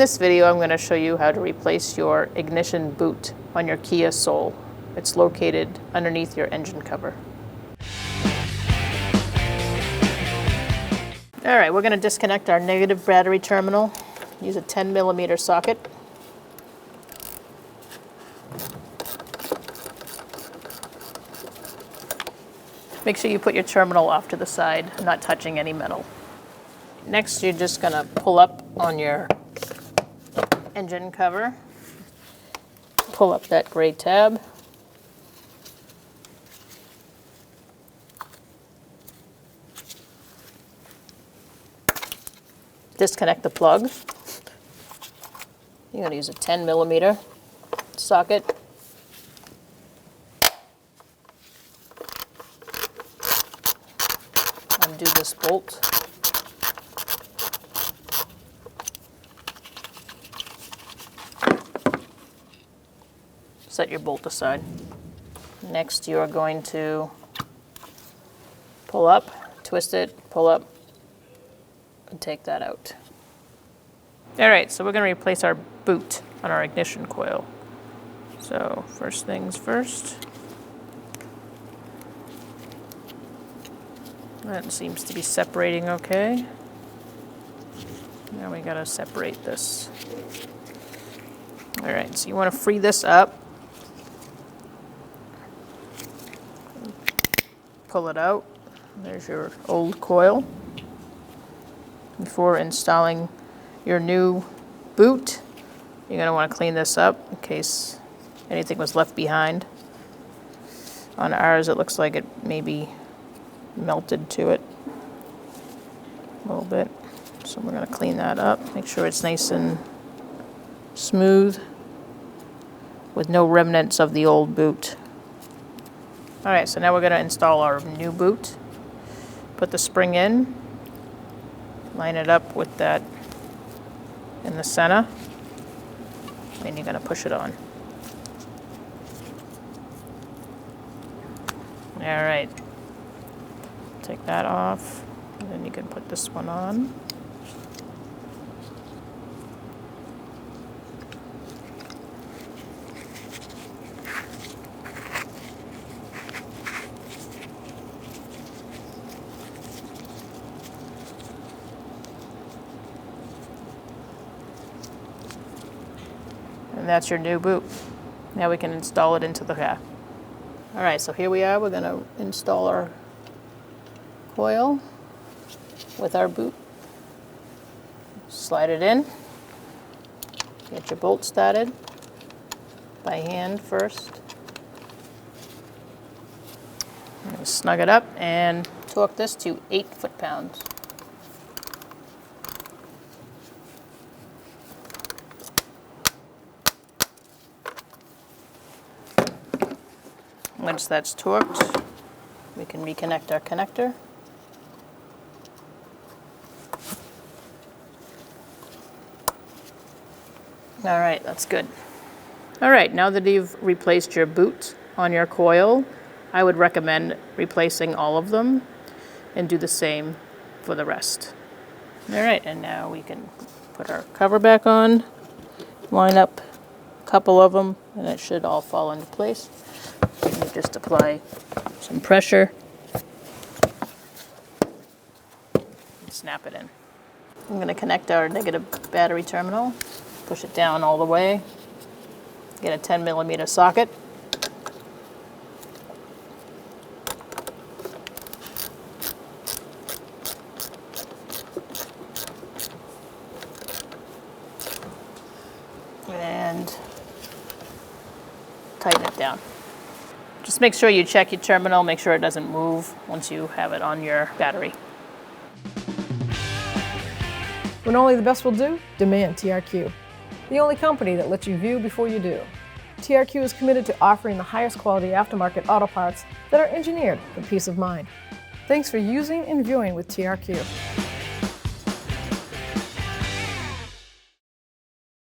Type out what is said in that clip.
this video, I'm going to show you how to replace your ignition boot on your Kia Soul. It's located underneath your engine cover. All right, we're going to disconnect our negative battery terminal. Use a 10mm socket. Make sure you put your terminal off to the side, not touching any metal. Next, you're just going to pull up on your engine cover. Pull up that gray tab. Disconnect the plug. You're going to use a 10mm socket. Undo this bolt. Set your bolt aside. Next, you are going to pull up, twist it, pull up, and take that out. All right, so we're going to replace our boot on our ignition coil. So first things first. That seems to be separating okay. Now we got to separate this. All right, so you want to free this up. Pull it out. There's your old coil. Before installing your new boot, you're going to want to clean this up in case anything was left behind. On ours, it looks like it maybe melted to it a little bit. So we're going to clean that up. Make sure it's nice and smooth with no remnants of the old boot. All right, so now we're going to install our new boot. Put the spring in, line it up with that in the center, and you're going to push it on. All right, take that off, and then you can put this one on. And that's your new boot. Now we can install it into the car. All right, so here we are. We're going to install our coil with our boot. Slide it in. Get your bolt started by hand first. Snug it up and torque this to 8 foot-pounds. Once that's torqued, we can reconnect our connector. All right, that's good. All right, now that you've replaced your boot on your coil, I would recommend replacing all of them and do the same for the rest. All right, and now we can put our cover back on, line up a couple of them, and it should all fall into place. And you just apply some pressure and snap it in. I'm going to connect our negative battery terminal, push it down all the way, get a 10mm socket. And tighten it down. Just make sure you check your terminal, make sure it doesn't move once you have it on your battery. When only the best will do, demand TRQ. The only company that lets you view before you do. TRQ is committed to offering the highest quality aftermarket auto parts that are engineered for peace of mind. Thanks for using and viewing with TRQ.